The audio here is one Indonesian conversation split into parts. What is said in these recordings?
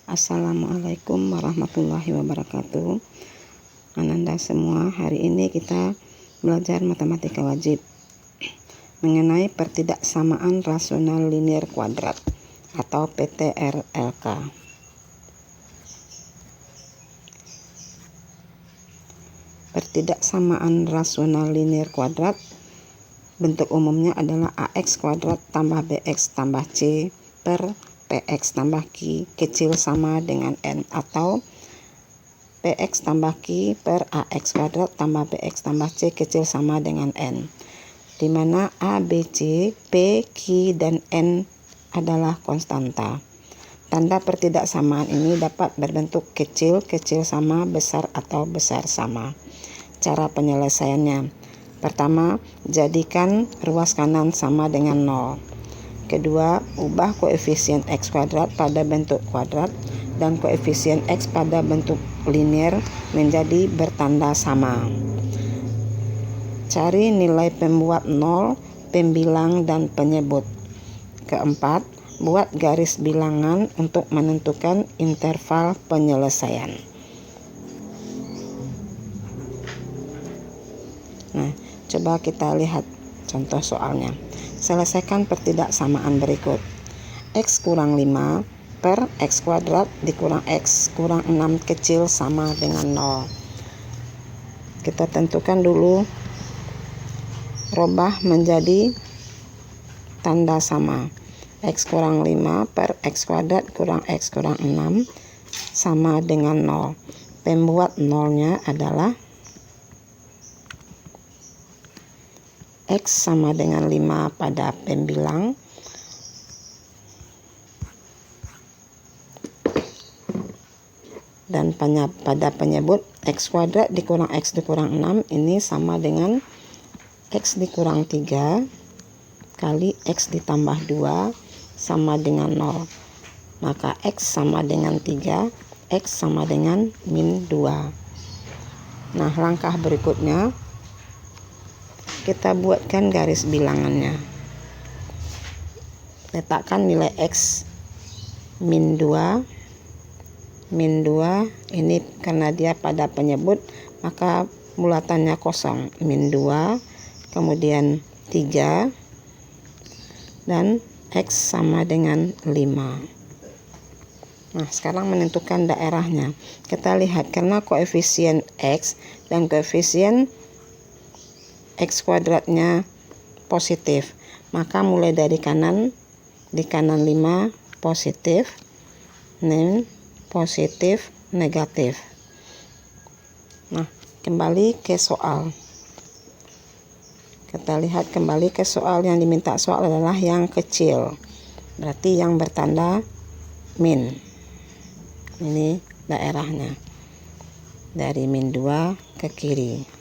Assalamualaikum warahmatullahi wabarakatuh. Ananda semua, hari ini kita belajar matematika wajib mengenai pertidaksamaan rasional linier kuadrat atau PTRLK. Pertidaksamaan rasional linier kuadrat bentuk umumnya adalah AX kuadrat tambah BX tambah C per PX tambah Q kecil sama dengan N, atau PX tambah Q per AX kuadrat tambah BX tambah C kecil sama dengan N, di mana A, B, C, P, Q, dan N adalah konstanta. Tanda pertidaksamaan ini dapat berbentuk kecil, kecil sama, besar, atau besar sama. Cara penyelesaiannya: pertama, jadikan ruas kanan sama dengan 0. Kedua, ubah koefisien X kuadrat pada bentuk kuadrat dan koefisien X pada bentuk linier menjadi bertanda sama. Cari nilai pembuat 0, pembilang, dan penyebut. Keempat, buat garis bilangan untuk menentukan interval penyelesaian. Nah, coba kita lihat contoh soalnya. Selesaikan pertidaksamaan berikut. X kurang 5 per X kuadrat dikurang X kurang 6 kecil sama dengan 0. Kita tentukan dulu, robah menjadi tanda sama. X kurang 5 per X kuadrat kurang X kurang 6 sama dengan 0. Pembuat 0-nya adalah X sama dengan 5 pada pembilang, dan pada penyebut X kuadrat dikurang X dikurang 6 ini sama dengan X dikurang 3 kali X ditambah 2 sama dengan 0. Maka X sama dengan 3, X sama dengan min 2. Nah, langkah berikutnya kita buatkan garis bilangannya. Letakkan nilai X min 2. Min 2 ini karena dia pada penyebut, maka bulatannya kosong. Min 2, kemudian 3, dan X sama dengan 5. Nah, sekarang menentukan daerahnya. Kita lihat, karena koefisien X dan koefisien X kuadratnya positif, maka mulai dari kanan, di kanan 5 positif, positif, negatif. Nah, kembali ke soal. Kita lihat kembali ke soal. Yang diminta soal adalah yang kecil, berarti yang bertanda min. Ini daerahnya dari min 2 ke kiri.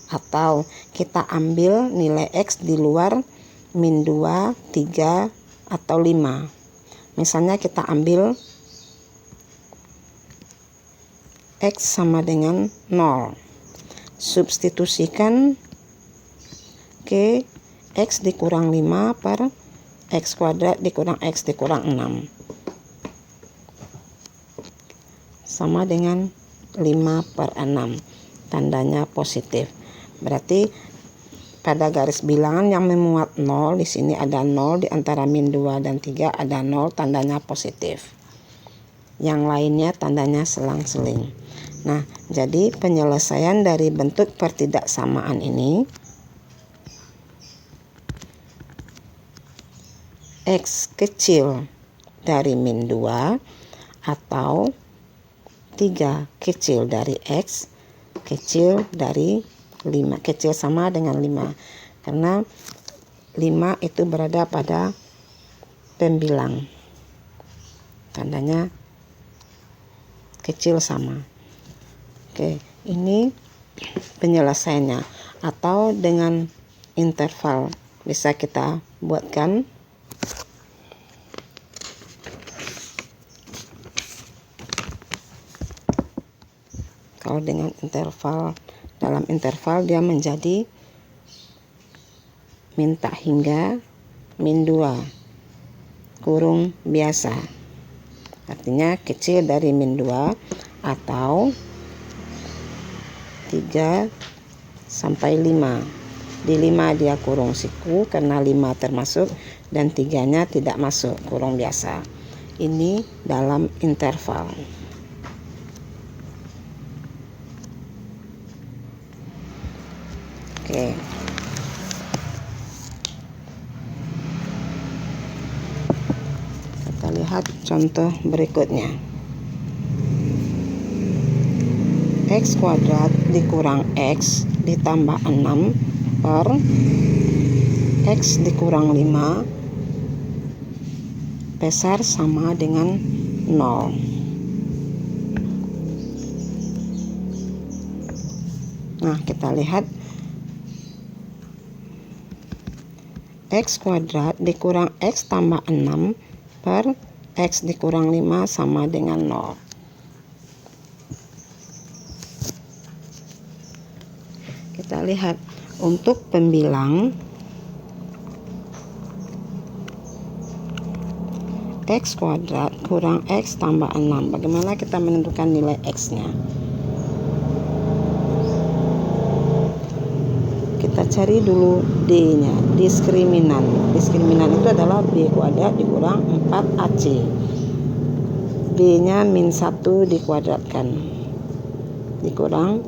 Atau kita ambil nilai X di luar min 2, 3, atau 5. Misalnya kita ambil X sama dengan 0. Substitusikan ke X dikurang 5 per X kuadrat dikurang X dikurang 6. Sama dengan 5 per 6. Tandanya positif. Berarti pada garis bilangan yang memuat 0, di sini ada 0, di antara min 2 dan 3 ada 0, tandanya positif. Yang lainnya tandanya selang-seling. Nah, jadi penyelesaian dari bentuk pertidaksamaan ini, X kecil dari min 2 atau 3 kecil dari X kecil dari 5, kecil sama dengan 5, karena 5 itu berada pada pembilang, tandanya kecil sama. Oke, ini penyelesaiannya. Atau dengan interval bisa kita buatkan. Kalau dengan interval, dalam interval dia menjadi minta hingga min 2 kurung biasa. Artinya kecil dari min 2 atau 3 sampai 5. Di 5 dia kurung siku karena 5 termasuk dan 3-nya tidak masuk, kurung biasa. Ini dalam interval. Oke. Kita lihat contoh berikutnya. X kuadrat dikurang X ditambah 6 per X dikurang 5 besar sama dengan 0. Nah, kita lihat X kuadrat dikurang X tambah 6 per X dikurang 5 sama dengan 0. Kita lihat untuk pembilang X kuadrat kurang X tambah 6. Bagaimana kita menentukan nilai X-nya? Kita cari dulu D-nya, diskriminan. Diskriminan itu adalah B kuadrat dikurang 4AC. B-nya min 1 dikuadratkan dikurang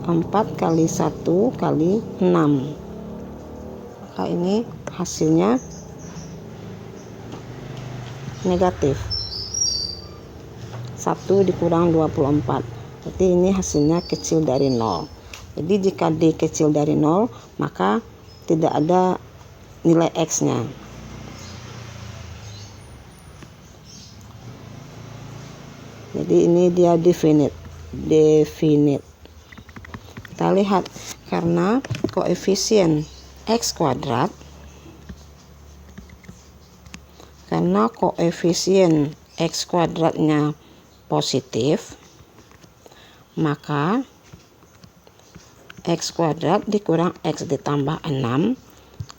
4 kali 1 kali 6. Maka ini hasilnya negatif. 1 dikurang 24. Berarti ini hasilnya kecil dari 0. Jadi jika D kecil dari 0, maka tidak ada nilai X-nya. Jadi ini dia definite. Kita lihat karena koefisien X kuadrat, karena koefisien X kuadratnya positif, maka X kuadrat dikurang X ditambah 6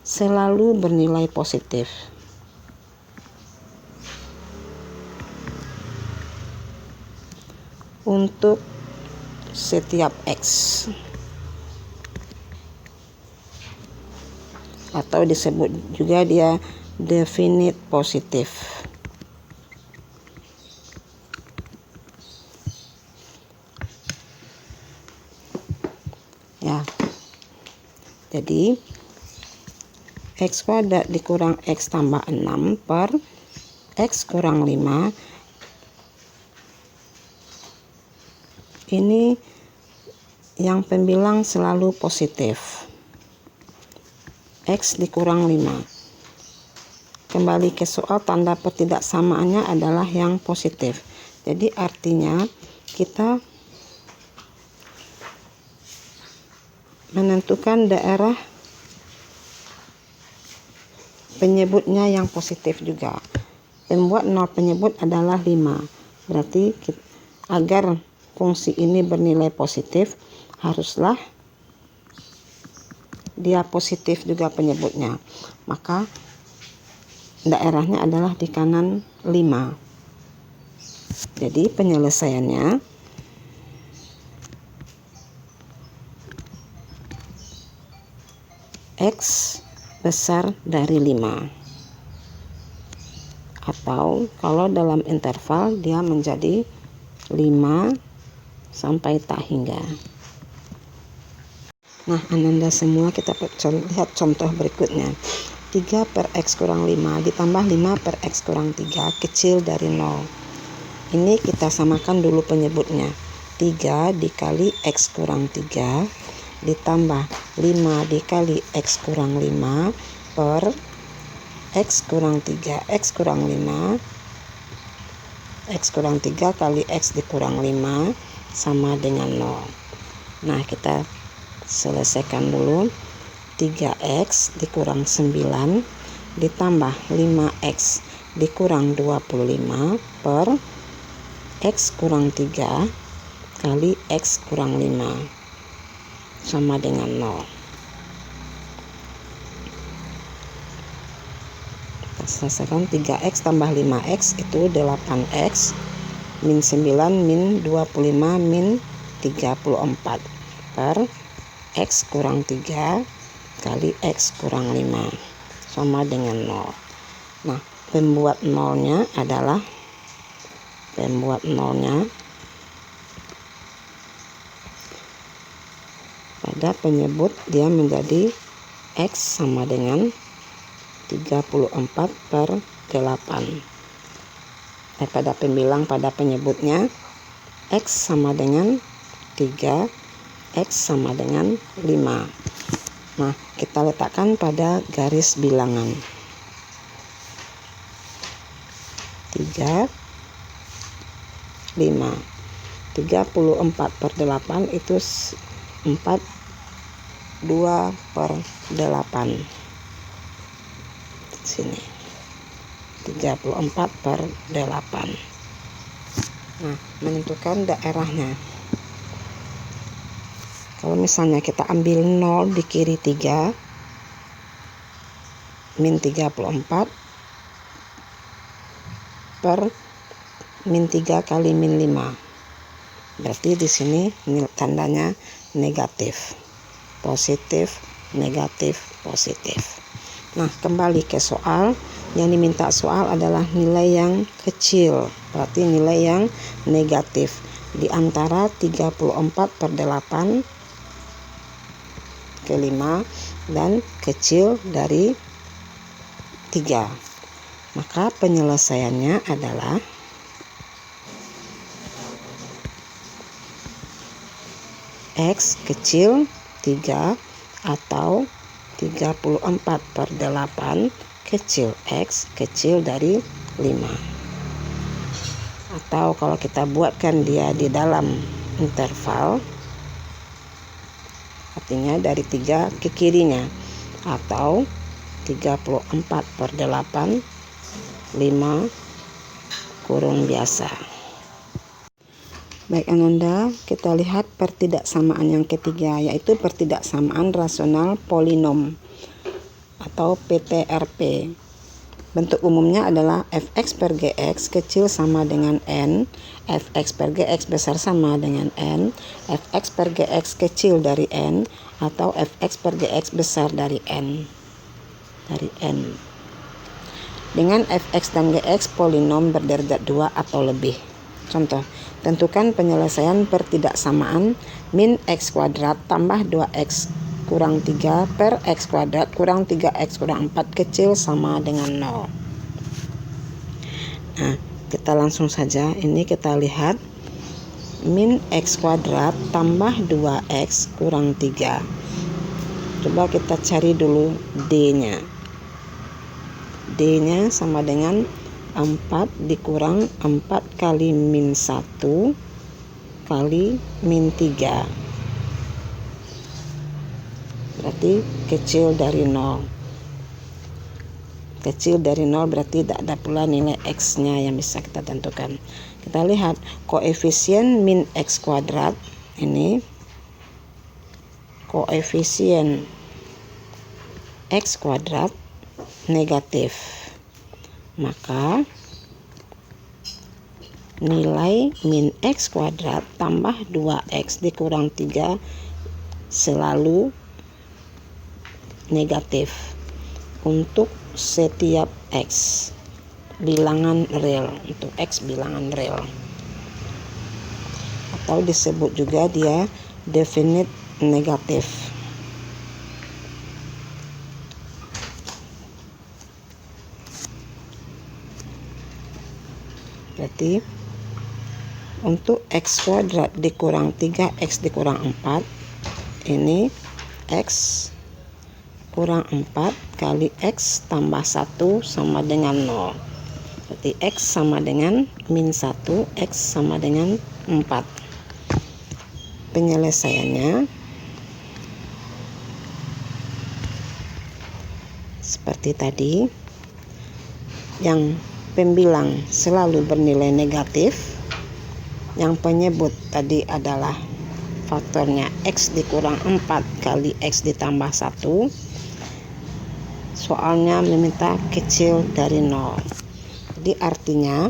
selalu bernilai positif. Untuk setiap X, atau disebut juga dia definite positif. Ya. Jadi X kuadrat dikurang X tambah 6 per X kurang 5. Ini yang pembilang selalu positif. X dikurang 5. Kembali ke soal, tanda pertidaksamaannya adalah yang positif. Jadi artinya kita menentukan daerah penyebutnya yang positif juga. Pembuat nol penyebut adalah 5. Berarti agar fungsi ini bernilai positif, haruslah dia positif juga penyebutnya. Maka daerahnya adalah di kanan 5. Jadi penyelesaiannya X besar dari 5. Atau kalau dalam interval dia menjadi 5 sampai tak hingga. Nah, Ananda semua, kita lihat contoh berikutnya. 3 per X kurang 5 ditambah 5 per X kurang 3 kecil dari 0. Ini kita samakan dulu penyebutnya. 3 dikali X kurang 3 ditambah 5 dikali X kurang 5 per X kurang 3. X kurang 5, X kurang 3 kali X dikurang 5 sama dengan 0. Nah, kita selesaikan dulu. 3X dikurang 9 ditambah 5X dikurang 25 per X kurang 3 kali X kurang 5 sama dengan 0. Kita selesaikan. 3x tambah 5x itu 8x, min 9 min 25 min 34 per x kurang 3 kali x kurang 5 sama dengan 0. Nah, pembuat nolnya adalah pada penyebut dia menjadi x sama dengan 34 per 8. Pada pembilang pada penyebutnya x sama dengan 3, x sama dengan 5. Nah, kita letakkan pada garis bilangan. 3, 5. 34 per 8 itu 42 per 8. Sini. 34 per 8. Nah, menentukan daerahnya. Kalau misalnya kita ambil 0 di kiri 3, min 34 per min 3 kali min 5. Berarti di sini tandanya negatif. Positif, negatif, positif. Nah, kembali ke soal. Yang diminta soal adalah nilai yang kecil, berarti nilai yang negatif di antara 34 per 8 ke 5 dan kecil dari 3. Maka penyelesaiannya adalah x kecil 3 atau 34 per 8 kecil x kecil dari 5. Atau kalau kita buatkan dia di dalam interval, artinya dari 3 ke kirinya, atau 34 per 8 5 kurung biasa. Baik Ananda, kita lihat pertidaksamaan yang ketiga, yaitu pertidaksamaan rasional polinom atau PTRP. Bentuk umumnya adalah fx per gx kecil sama dengan n, fx per gx besar sama dengan n, fx per gx kecil dari n, atau fx per gx besar dari n. Dengan fx dan gx polinom berderajat 2 atau lebih. Contoh, tentukan penyelesaian pertidaksamaan min x kuadrat tambah 2x kurang 3 per x kuadrat kurang 3x kurang 4 kecil sama dengan 0. Nah, kita langsung saja. Ini kita lihat min x kuadrat tambah 2x kurang 3. Coba kita cari dulu d-nya. D-nya sama dengan 4 dikurang 4 kali min 1 kali min 3. Berarti kecil dari 0. Kecil dari 0 berarti tidak ada pula nilai x-nya yang bisa kita tentukan. Kita lihat koefisien min x kuadrat. Ini koefisien x kuadrat negatif. Maka nilai min x kuadrat tambah 2x dikurang 3 selalu negatif untuk setiap x bilangan real, untuk x bilangan real, atau disebut juga dia definite negatif. Berarti untuk x kuadrat dikurang 3x dikurang 4, ini x kurang 4 kali x tambah 1 sama dengan 0. Berarti x sama dengan min 1, x sama dengan 4. Penyelesaiannya seperti tadi. Yang pembilang selalu bernilai negatif. Yang penyebut tadi adalah faktornya x dikurang 4 kali x ditambah 1. soalnya meminta kecil dari 0. Jadi artinya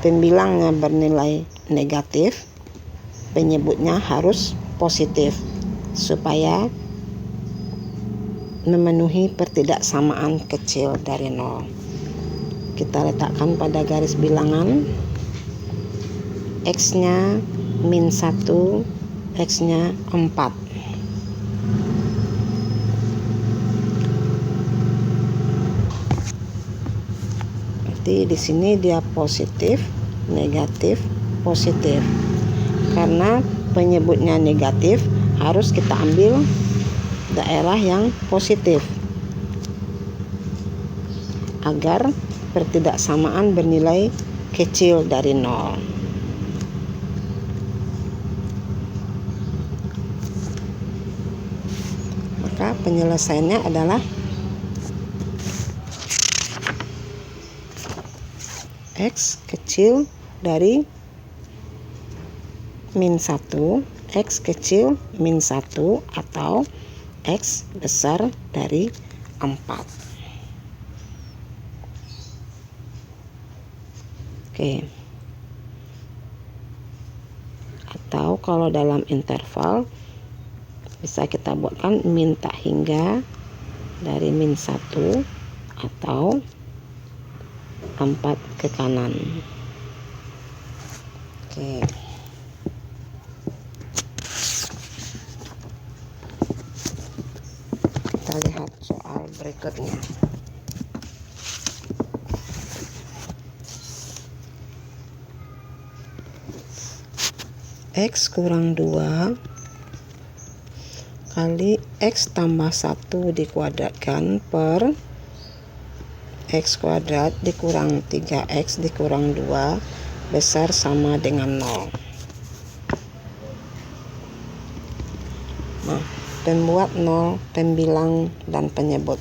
pembilangnya bernilai negatif, penyebutnya harus positif supaya memenuhi pertidaksamaan kecil dari 0. Kita letakkan pada garis bilangan, X-nya -1, X-nya 4. Berarti di sini dia positif, negatif, positif. Karena penyebutnya negatif, harus kita ambil daerah yang positif agar pertidaksamaan bernilai kecil dari 0. Maka penyelesaiannya adalah X kecil dari -1, X kecil -1, atau X besar dari 4. Oke. Atau kalau dalam interval bisa kita buatkan min tak hingga dari -1 atau 4 ke kanan. Oke. Kita lihat soal berikutnya. X kurang 2 kali X tambah 1 dikuadratkan per X kuadrat dikurang 3X dikurang 2 besar sama dengan 0. Nah, pembuat 0, pembilang, dan penyebut.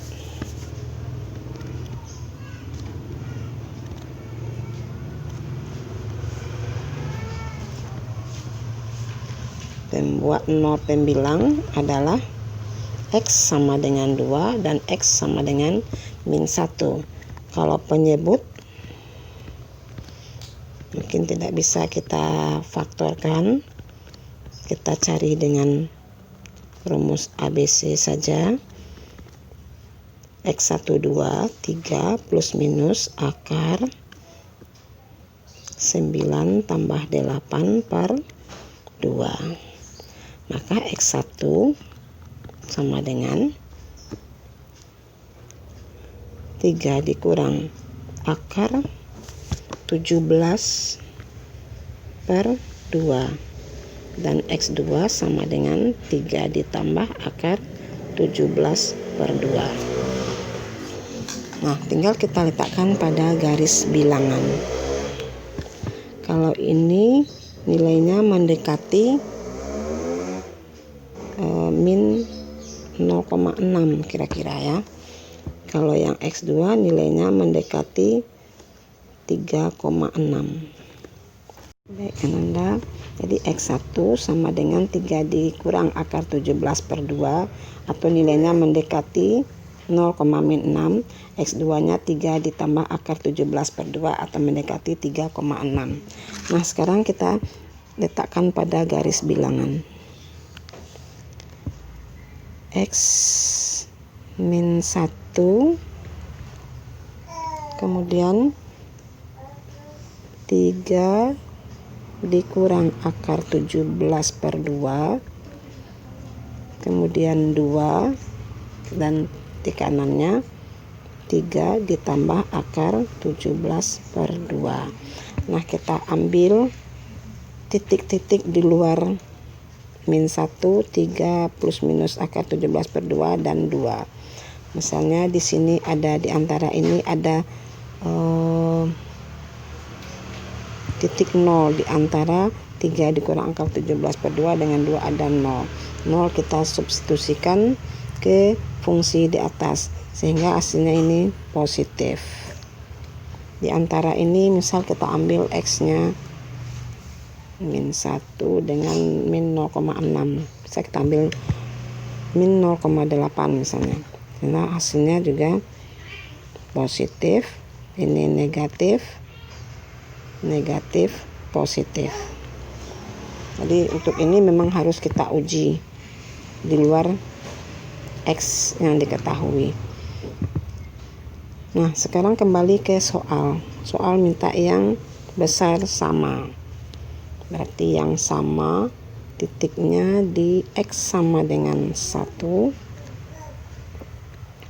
Pembuat 0 pembilang adalah X sama dengan 2 dan X sama dengan -1. Kalau penyebut mungkin tidak bisa kita faktorkan, kita cari dengan rumus ABC saja. X1 2 3 plus minus akar 9 tambah 8 per 2. Maka X1 sama dengan 3 dikurang akar 17 per 2, dan X2 sama dengan 3 ditambah akar 17 per 2. Nah, tinggal kita letakkan pada garis bilangan. Kalau ini nilainya mendekati min 0,6 kira-kira ya. Kalau yang X2 nilainya mendekati 3,6. Baik, Ananda. Jadi X1 sama dengan 3 dikurang akar 17 per 2, atau nilainya mendekati 0,6. X2-nya 3 ditambah akar 17 per 2 atau mendekati 3,6. Nah, sekarang kita letakkan pada garis bilangan. X -1, kemudian 3 dikurang akar 17 per 2, kemudian 2, dan di kanannya 3 ditambah akar 17 per 2. Nah, kita ambil titik-titik di luar -1, 3 plus minus akar 17 per 2, dan 2. Misalnya di sini ada, di antara ini ada titik 0, di antara 3 dikurang akar 17 per 2 dengan 2 ada 0. 0 kita substitusikan ke fungsi di atas sehingga hasilnya ini positif. Di antara ini misal kita ambil X-nya -1 dengan min 0,6, bisa kita ambil min 0,8 misalnya. karena hasilnya juga positif. Ini negatif, negatif, positif. Jadi untuk ini memang harus kita uji di luar X yang diketahui. Nah, sekarang kembali ke soal. Soal minta yang besar sama. Berarti yang sama titiknya di X sama dengan 1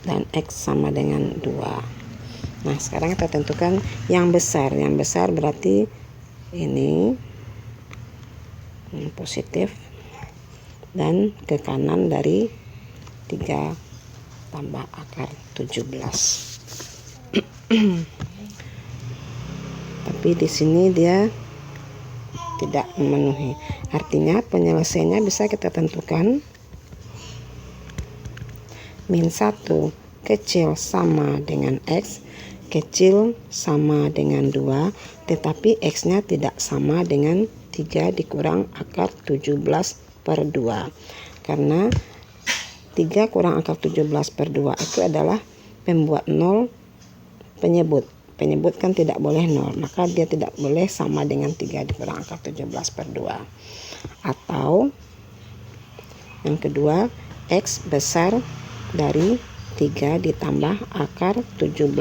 dan X sama dengan 2. Nah, sekarang kita tentukan yang besar. Yang besar berarti ini positif dan ke kanan dari 3 tambah akar 17. Tapi di sini dia tidak memenuhi. Artinya penyelesaiannya bisa kita tentukan min 1 kecil sama dengan X, kecil sama dengan 2, tetapi X-nya tidak sama dengan 3 dikurang akar 17 per 2. Karena 3 kurang akar 17 per 2 itu adalah pembuat 0 penyebut. Penyebut kan tidak boleh 0, maka dia tidak boleh sama dengan 3 dikurang akar 17 per 2. Atau yang kedua, X besar dari 3 ditambah akar 17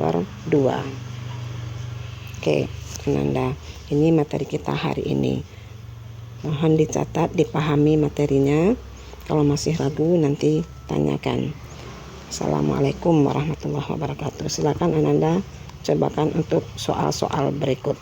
per 2. Oke, Ananda, ini materi kita hari ini. Mohon dicatat, dipahami materinya. Kalau masih ragu nanti tanyakan. Assalamualaikum warahmatullahi wabarakatuh. Silakan Ananda cobakan untuk soal-soal berikut.